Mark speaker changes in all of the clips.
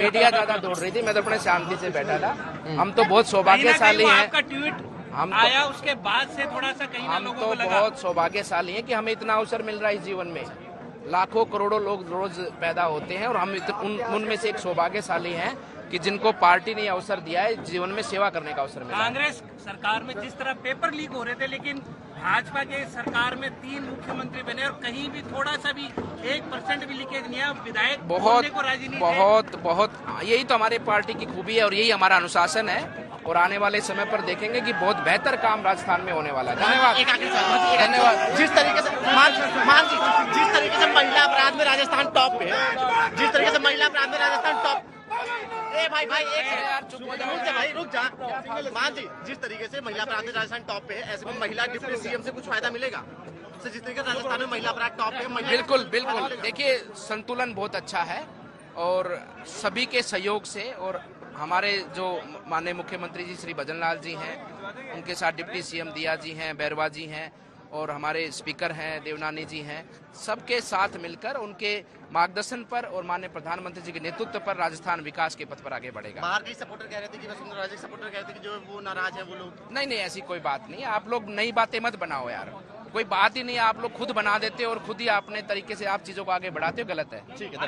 Speaker 1: Media ज्यादा दौड़ रही थी, मैं तो अपने शांति से बैठा था। हम तो बहुत सौभाग्यशाली हैं।
Speaker 2: आपका ट्वीट
Speaker 1: हम
Speaker 2: आया उसके बाद से थोड़ा सा कहीं ना
Speaker 1: हम
Speaker 2: लोगों
Speaker 1: तो
Speaker 2: को लगा।
Speaker 1: बहुत सौभाग्यशाली हैं कि हमें इतना अवसर मिल रहा है इस जीवन में। लाखों करोड़ों लोग रोज पैदा होते हैं और हम उनमें से एक सौभाग्यशाली हैं कि जिनको पार्टी ने अवसर दिया है जीवन में सेवा करने का अवसर मिला।
Speaker 2: कांग्रेस सरकार में जिस तरह पेपर लीक हो रहे थे, लेकिन भाजपा के सरकार में 3 मुख्यमंत्री बने और कहीं भी थोड़ा सा भी 1% भी लीकेज नहीं है। विधायक बोलने को राजी नहीं थे।
Speaker 1: बहुत यही तो हमारे पार्टी की खूबी है और यही हमारा अनुशासन है। और आने वाले समय पर देखेंगे कि बहुत बेहतर काम राजस्थान में होने वाला है। धन्यवाद।
Speaker 3: धन्यवाद। जिस तरीके से मान जी, जिस तरीके से महिला अपराध में राजस्थान टॉप पे है, जिस तरीके से महिला अपराध में राजस्थान टॉप, ए भाई रुक जा। मान जी, जिस तरीके से महिला अपराध में राजस्थान टॉप पे है, ऐसे में महिला डिप्टी सीएम से कुछ फायदा मिलेगा? जिस तरीके से राजस्थान में महिला अपराध टॉप पे है,
Speaker 1: बिल्कुल बिल्कुल। देखिए, संतुलन बहुत अच्छा है और सभी के सहयोग से, और हमारे जो माननीय मुख्यमंत्री जी श्री भजन लाल जी हैं, उनके साथ डिप्टी सीएम दिया जी हैं, बैरवा जी हैं, और हमारे स्पीकर हैं देवनानी जी हैं, सबके साथ मिलकर उनके मार्गदर्शन पर और माननीय प्रधानमंत्री जी के नेतृत्व पर राजस्थान विकास के पथ पर आगे बढ़ेगा।
Speaker 3: बाहर के सपोर्टर कह रहे थे कि वसुंधरा राजे सपोर्टर कह रहे थे कि जो वो नाराज है वो लोग।
Speaker 1: नहीं, ऐसी कोई बात नहीं। आप लोग नई बातें मत बनाओ यार, कोई बात ही नहीं है। आप लोग खुद बना देते हो और खुद ही अपने तरीके से आप चीजों को आगे बढ़ाते हो, गलत है। ठीक है।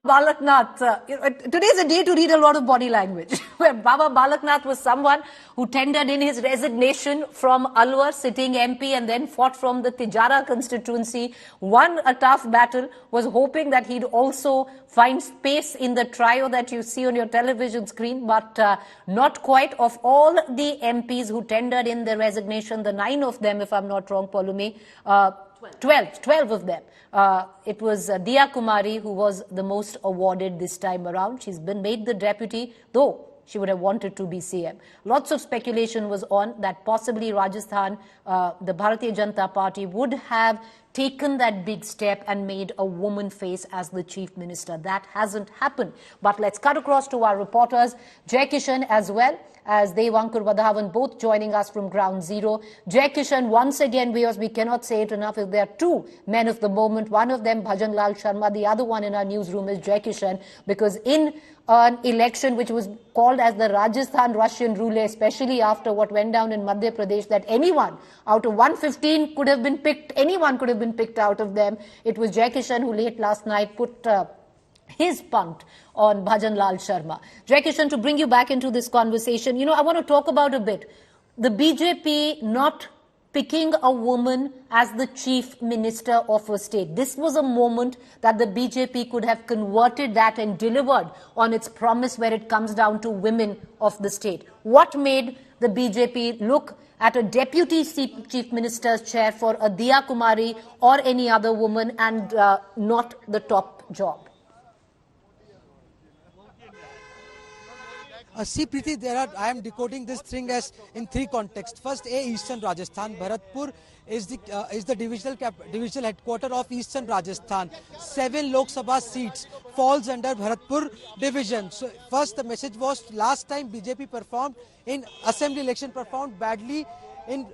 Speaker 4: Balaknath, today is a day to read a lot of body language. Where Baba Balaknath was someone who tendered in his resignation from Alwar, sitting MP, and then fought from the Tijara constituency, won a tough battle, was hoping that he'd also find space in the trio that you see on your television screen, but not quite. Of all the MPs who tendered in their resignation, the 9 of them, if I'm not wrong, Palumi, 12 of them. It was Diya Kumari who was the most awarded this time around. She's been made the deputy, though she would have wanted to be CM. Lots of speculation was on that possibly Rajasthan, the Bharatiya Janata Party would have taken that big step and made a woman face as the chief minister. That hasn't happened. But let's cut across to our reporters, Jai Kishan as well as Dev Ankur Vadhavan, both joining us from Ground Zero. Jai Kishan, once again, because we cannot say it enough, if there are 2 men of the moment, one of them Bhajan Lal Sharma, the other one in our newsroom is Jai Kishan, because in an election which was called as the Rajasthan Russian roulette, especially after what went down in Madhya Pradesh, that anyone out of 115 could have been picked, anyone could have been picked out of them. It was Jai Kishan who late last night put his punt on Bhajan Lal Sharma. Jai Kishan, to bring you back into this conversation, I want to talk about a bit the BJP not picking a woman as the chief minister of a state. This was a moment that the BJP could have converted that and delivered on its promise where it comes down to women of the state. What made the BJP look at a deputy chief minister's chair for a Diya Kumari or any other woman and not the top job?
Speaker 5: See, Preeti, I am decoding this thing as in 3 contexts. First, Eastern Rajasthan. Bharatpur is the divisional headquarter of Eastern Rajasthan. 7 Lok Sabha seats falls under Bharatpur division. So, first the message was last time BJP performed in assembly election, performed badly in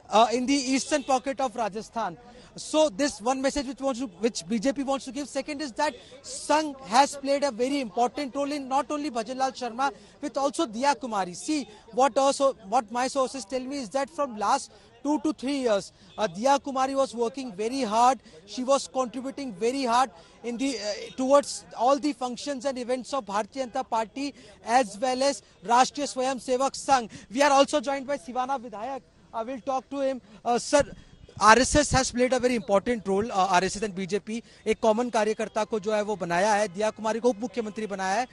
Speaker 5: the eastern pocket of Rajasthan. So this one message which BJP wants to give. Second is that Sangh has played a very important role in not only Bhajan Lal Sharma, but also Diya Kumari. See, what my sources tell me is that from last 2 to 3 years, Diya Kumari was working very hard. She was contributing very hard in the towards all the functions and events of Bharatiya Janata Party as well as Rashtriya Swayam Sevak Sangh. We are also joined by Sivana Vidhayak. I will talk to him. Sir, RSS has played a very important role. RSS and BJP एक common कार्यकर्ता को जो है वो बनाया है, दिया कुमारी को उप मुख्यमंत्री बनाया है.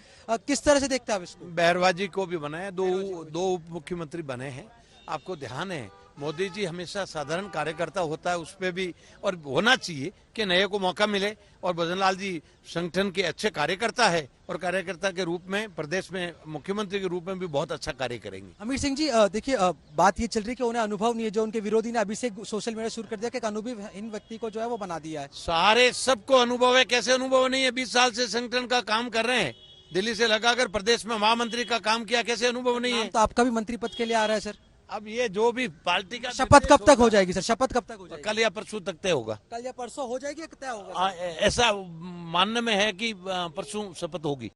Speaker 5: किस तरह से देखते हैं आप इसको?
Speaker 6: बैरवा जी को भी बनाया, दो उप मुख्यमंत्री बने हैं. आपको ध्यान है मोदी जी हमेशा साधारण कार्यकर्ता होता है, उस पर भी और होना चाहिए कि नए को मौका मिले. और भजन लाल जी संगठन के अच्छे कार्यकर्ता है और कार्यकर्ता के रूप में प्रदेश में मुख्यमंत्री के रूप में भी बहुत अच्छा कार्य करेंगे.
Speaker 5: अमीर सिंह जी, देखिए बात ये चल रही है कि उन्हें अनुभव नहीं है. जो उनके विरोधी ने अभी से सोशल मीडिया शुरू कर दिया कि अनुभवहीन व्यक्ति को जो है वो बना दिया है.
Speaker 6: सारे सबको अनुभव है. कैसे अनुभव नहीं है? 20 साल से संगठन का काम कर रहे हैं, दिल्ली से लगाकर प्रदेश में महामंत्री का काम किया. कैसे अनुभव नहीं है?
Speaker 5: तो आपका भी मंत्री पद के लिए आ रहा है सर?
Speaker 6: अब ये जो भी पार्टी का
Speaker 5: शपथ कब तक हो जाएगी सर? शपथ कब तक हो जाएगी?
Speaker 6: कल या परसों तक तय होगा।
Speaker 5: कल या परसों हो जाएगी या तय होगा?
Speaker 6: ऐसा मानने में है कि परसों शपथ होगी।